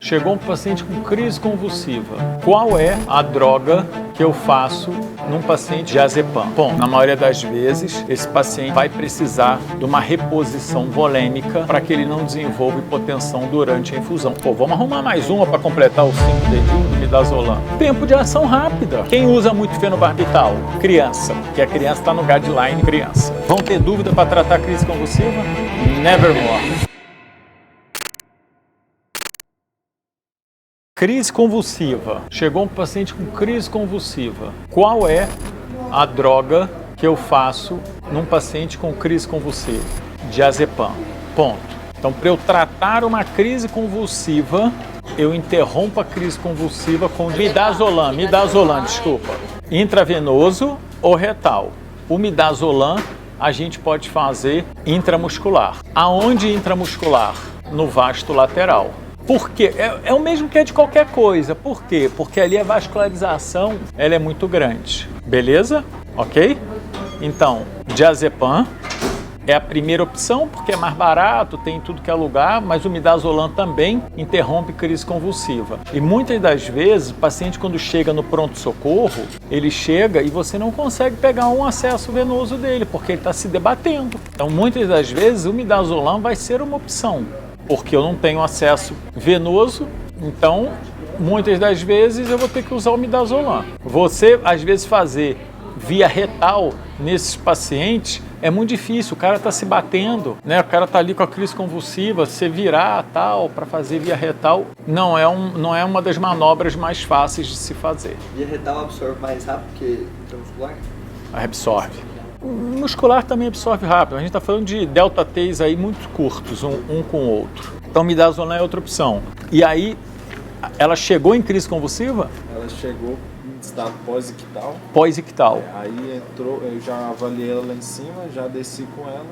Chegou um paciente com crise convulsiva. Qual é a droga que eu faço num paciente diazepam? Bom, na maioria das vezes, esse paciente vai precisar de uma reposição volêmica para que ele não desenvolva hipotensão durante a infusão. Pô, vamos arrumar mais uma para completar os 5 dedinhos do midazolam. Tempo de ação rápida. Quem usa muito fenobarbital? Criança, porque a criança está no guideline criança. Vão ter dúvida para tratar a crise convulsiva? Nevermore. Crise convulsiva. Chegou um paciente com crise convulsiva. Qual é a droga que eu faço num paciente com crise convulsiva? Diazepam. Ponto. Então, para eu tratar uma crise convulsiva, eu interrompo a crise convulsiva com midazolam, desculpa. Intravenoso ou retal. O midazolam a gente pode fazer intramuscular. Aonde intramuscular? No vasto lateral. Por quê? É o mesmo que é de qualquer coisa. Por quê? Porque ali a vascularização ela é muito grande. Beleza? Ok? Então, diazepam é a primeira opção porque é mais barato, tem tudo que é lugar, mas o midazolam também interrompe crise convulsiva. E muitas das vezes, o paciente quando chega no pronto-socorro, ele chega e você não consegue pegar um acesso venoso dele, porque ele está se debatendo. Então, muitas das vezes, o midazolam vai ser uma opção, porque eu não tenho acesso venoso, então muitas das vezes eu vou ter que usar o midazolam. Você, às vezes, fazer via retal nesses pacientes é muito difícil, o cara está se batendo, né? O cara está ali com a crise convulsiva, você virar tal para fazer via retal não é uma das manobras mais fáceis de se fazer. Via retal absorve mais rápido que intramuscular? Absorve. O muscular também absorve rápido. A gente está falando de delta T's aí muito curtos, um com o outro. Então, midazolam é outra opção. E aí, ela chegou em crise convulsiva? Ela chegou em estado pós-ictal. Pós-ictal. Aí entrou, eu já avaliei ela lá em cima, já desci com ela,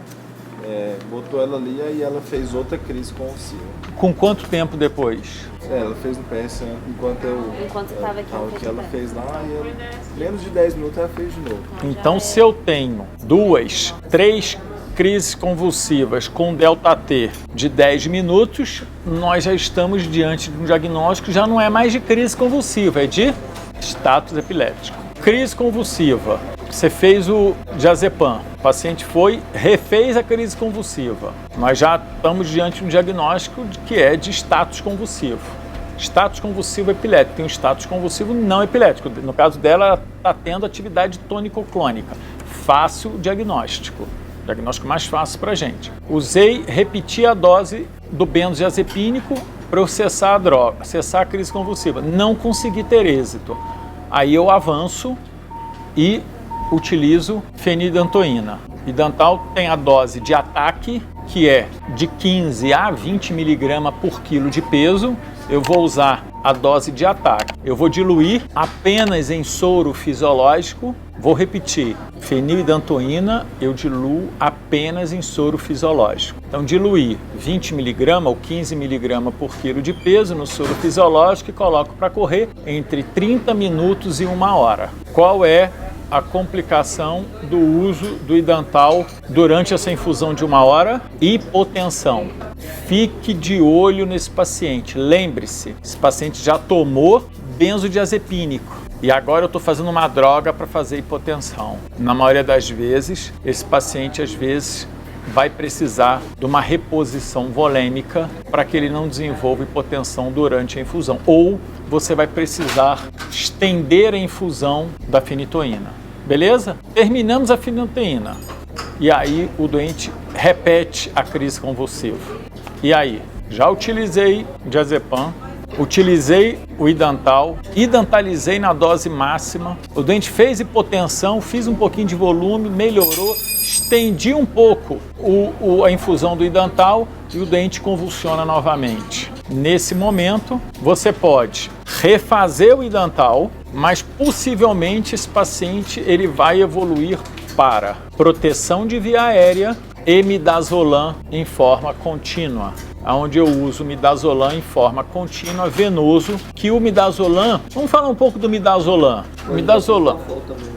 botou ela ali e ela fez outra crise convulsiva. Com quanto tempo depois? Ela fez no PS enquanto estava aqui. O que ela fez lá, e menos de 10 minutos ela fez de novo. Então, se eu tenho 2, 3 crises convulsivas com delta T de 10 minutos, nós já estamos diante de um diagnóstico, já não é mais de crise convulsiva, é de status epilético. Crise convulsiva, você fez o diazepam, o paciente refez a crise convulsiva. Nós já estamos diante de um diagnóstico que é de status convulsivo. Status convulsivo epilético, tem um status convulsivo não epilético. No caso dela, ela está tendo atividade tônico-clônica. Fácil diagnóstico. Diagnóstico mais fácil para a gente. Repeti a dose do benzodiazepínico para eu cessar a droga, cessar a crise convulsiva. Não consegui ter êxito. Aí eu avanço e utilizo fenidantoína. Idantal tem a dose de ataque, que é de 15 a 20 mg por quilo de peso. Eu vou usar a dose de ataque. Eu vou diluir apenas em soro fisiológico. Vou repetir, fenidantoína eu diluo apenas em soro fisiológico. Então, diluir 20 mg ou 15 mg por quilo de peso no soro fisiológico e coloco para correr entre 30 minutos e 1 hora. Qual é a complicação do uso do idantal durante essa infusão de 1 hora? Hipotensão. Fique de olho nesse paciente. Lembre-se, esse paciente já tomou benzodiazepínico e agora eu estou fazendo uma droga para fazer hipotensão. Na maioria das vezes, esse paciente às vezes vai precisar de uma reposição volêmica para que ele não desenvolva hipotensão durante a infusão. Ou você vai precisar estender a infusão da fenitoína. Beleza? Terminamos a fenitoína. E aí o doente repete a crise convulsiva. E aí? Já utilizei diazepam, utilizei o idantal, idantalizei na dose máxima, o doente fez hipotensão, fiz um pouquinho de volume, melhorou, estendi um pouco a infusão do idantal e o doente convulsiona novamente. Nesse momento, você pode refazer o idantal, mas possivelmente esse paciente ele vai evoluir para proteção de via aérea e midazolam em forma contínua, onde eu uso midazolam em forma contínua venoso, que o midazolam, vamos falar um pouco do midazolam. O midazolam,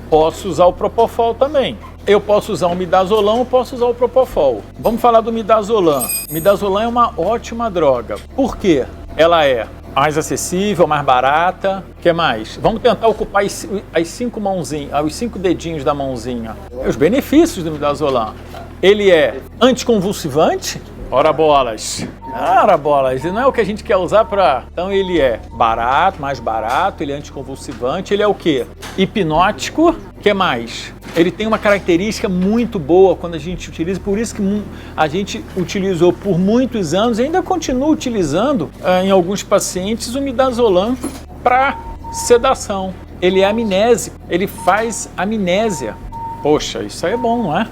posso usar o propofol também. Eu posso usar o midazolam, eu posso usar o propofol. Vamos falar do midazolam. Midazolam é uma ótima droga. Por quê? Ela é mais acessível, mais barata. O que mais? Vamos tentar ocupar as 5 mãozinhas, os 5 dedinhos da mãozinha. Os benefícios do midazolam. Ele é anticonvulsivante. Ora bolas. Ora bolas. E não é o que a gente quer usar para... Então ele é barato, mais barato, ele é anticonvulsivante. Ele é o quê? Hipnótico. O que mais? Ele tem uma característica muito boa quando a gente utiliza, por isso que a gente utilizou por muitos anos e ainda continua utilizando em alguns pacientes o midazolam para sedação. Ele é amnésico, ele faz amnésia. Poxa, isso aí é bom, não é?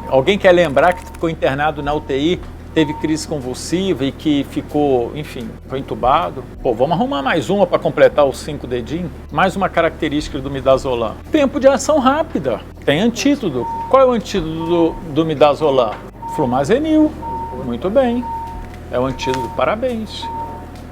Alguém quer lembrar que ficou internado na UTI, teve crise convulsiva e que ficou, enfim, foi entubado? Pô, vamos arrumar mais uma para completar os 5 dedinhos? Mais uma característica do midazolam. Tempo de ação rápida. Tem antídoto. Qual é o antídoto do midazolam? Flumazenil. Muito bem. É o antídoto, parabéns.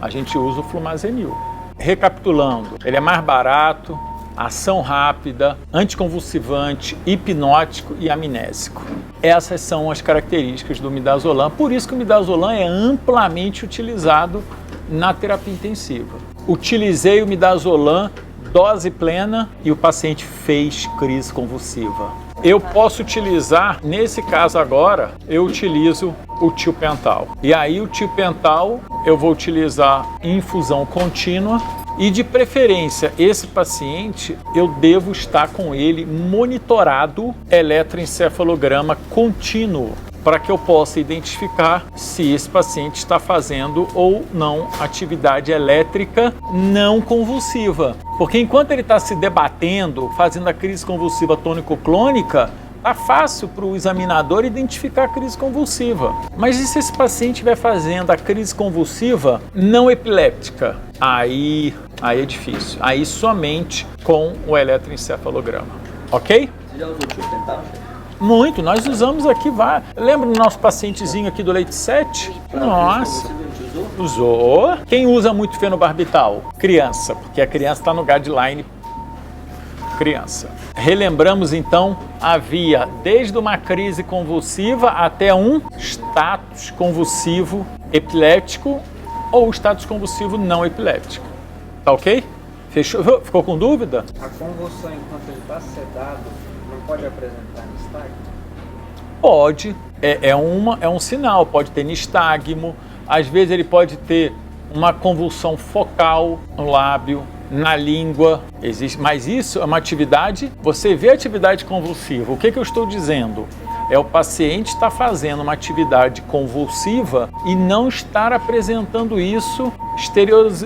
A gente usa o flumazenil. Recapitulando, ele é mais barato, ação rápida, anticonvulsivante, hipnótico e amnésico. Essas são as características do midazolam, por isso que o midazolam é amplamente utilizado na terapia intensiva. Utilizei o midazolam dose plena e o paciente fez crise convulsiva. Eu posso utilizar, nesse caso agora, eu utilizo o tiopental. E aí o tiopental eu vou utilizar em infusão contínua. E de preferência, esse paciente, eu devo estar com ele monitorado eletroencefalograma contínuo, para que eu possa identificar se esse paciente está fazendo ou não atividade elétrica não convulsiva. Porque enquanto ele está se debatendo, fazendo a crise convulsiva tônico-clônica, tá fácil para o examinador identificar a crise convulsiva. Mas e se esse paciente estiver fazendo a crise convulsiva não epiléptica? Aí é difícil. Aí somente com o eletroencefalograma. Ok? Você já usou o tiopental? Muito. Nós usamos aqui vários. Lembra do nosso pacientezinho aqui do leite 7? Nossa. Usou. Quem usa muito fenobarbital? Criança, porque a criança está no guideline criança. Relembramos então, havia desde uma crise convulsiva até um status convulsivo epiléptico ou status convulsivo não epiléptico. Tá ok? Fechou? Ficou com dúvida? A convulsão enquanto ele está sedado não pode apresentar nistagmo? Pode. É um sinal. Pode ter nistagmo. Às vezes ele pode ter uma convulsão focal no lábio, na língua, existe, mas isso é uma atividade, você vê a atividade convulsiva, o que eu estou dizendo? É o paciente estar fazendo uma atividade convulsiva e não estar apresentando isso,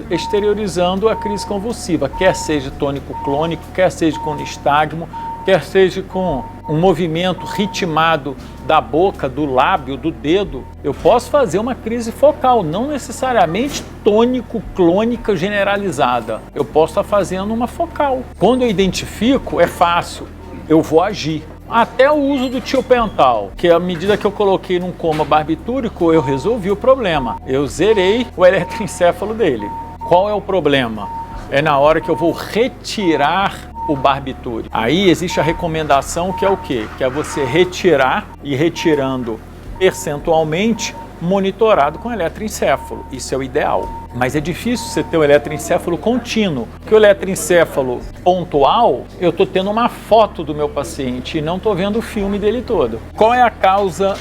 exteriorizando a crise convulsiva, quer seja tônico-clônico, quer seja com nistagmo, quer seja com um movimento ritmado da boca, do lábio, do dedo. Eu posso fazer uma crise focal, não necessariamente tônico-clônica generalizada. Eu posso estar fazendo uma focal. Quando eu identifico, é fácil, eu vou agir. Até o uso do tiopental, que à medida que eu coloquei num coma barbitúrico, eu resolvi o problema. Eu zerei o eletroencéfalo dele. Qual é o problema? É na hora que eu vou retirar o barbitúrico. Aí existe a recomendação que é o quê? Que é você retirar e retirando percentualmente monitorado com eletroencéfalo. Isso é o ideal. Mas é difícil você ter o eletroencéfalo contínuo, porque o eletroencéfalo pontual, eu estou tendo uma foto do meu paciente e não estou vendo o filme dele todo. Qual é a causa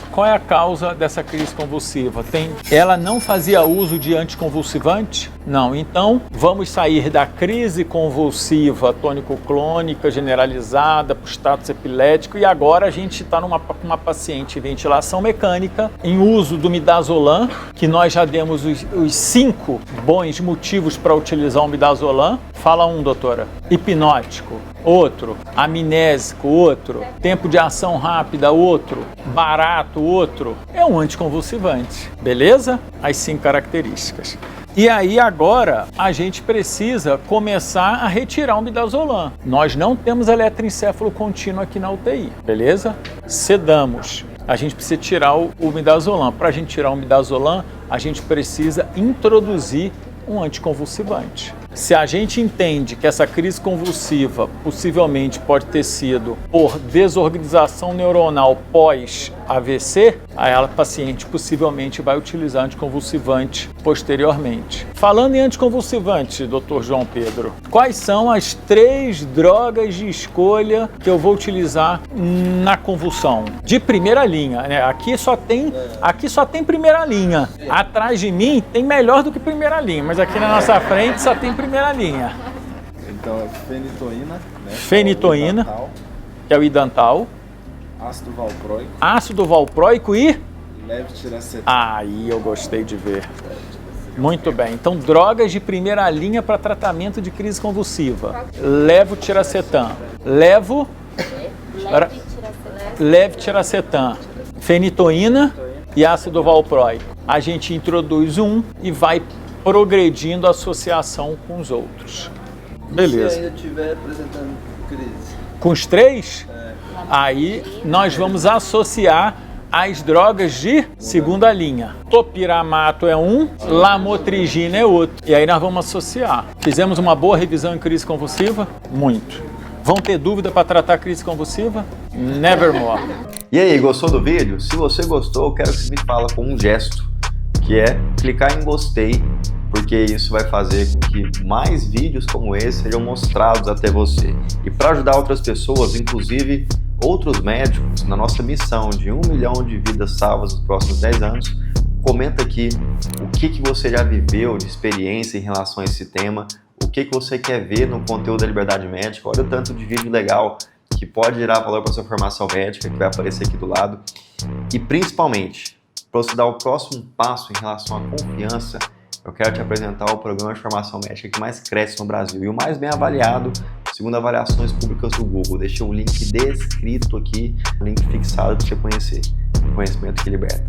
dessa crise convulsiva? Ela não fazia uso de anticonvulsivante? Não. Então, vamos sair da crise convulsiva tônico-clônica generalizada para o status epilético e agora a gente está numa paciente em ventilação mecânica, em uso do midazolam, que nós já demos os 5 bons motivos para utilizar o midazolam. Fala um, doutora. Hipnótico, outro. Amnésico, outro. Tempo de ação rápida, outro. Barato, outro. É um anticonvulsivante, beleza? As 5 características. E aí agora a gente precisa começar a retirar o midazolam. Nós não temos eletroencéfalo contínuo aqui na UTI, beleza? Sedamos. A gente precisa tirar o midazolam. Para a gente tirar o midazolam, a gente precisa introduzir um anticonvulsivante. Se a gente entende que essa crise convulsiva possivelmente pode ter sido por desorganização neuronal pós AVC, aí a paciente possivelmente vai utilizar anticonvulsivante posteriormente. Falando em anticonvulsivante, Dr. João Pedro, quais são as 3 drogas de escolha que eu vou utilizar na convulsão? De primeira linha, né? Aqui só tem primeira linha. Atrás de mim tem melhor do que primeira linha, mas aqui na nossa frente só tem primeira linha. Então é fenitoína, né? Fenitoína, que é o Idantal. Ácido valproico. Ácido valproico e... Levetiracetam. Aí eu gostei de ver. Muito bem. Então, drogas de primeira linha para tratamento de crise convulsiva. Levetiracetam. Levetiracetam. Fenitoína e ácido valproico. A gente introduz um e vai progredindo a associação com os outros. Beleza. Se ainda estiver apresentando crise? Com os 3, aí nós vamos associar as drogas de segunda linha. Topiramato é um, lamotrigina é outro. E aí nós vamos associar. Fizemos uma boa revisão em crise convulsiva? Muito. Vão ter dúvida para tratar crise convulsiva? Nevermore. E aí, gostou do vídeo? Se você gostou, eu quero que você me fala com um gesto, que é clicar em gostei, porque isso vai fazer com que mais vídeos como esse sejam mostrados até você. E para ajudar outras pessoas, inclusive outros médicos, na nossa missão de 1 milhão de vidas salvas nos próximos 10 anos, comenta aqui o que você já viveu de experiência em relação a esse tema, o que você quer ver no conteúdo da Liberdade Médica. Olha o tanto de vídeo legal que pode gerar valor para sua formação médica, que vai aparecer aqui do lado. E principalmente, para você dar o próximo passo em relação à confiança, eu quero te apresentar o programa de formação médica que mais cresce no Brasil e o mais bem avaliado, segundo avaliações públicas do Google. Deixei um link descrito aqui, um link fixado para você conhecer. Conhecimento que liberta.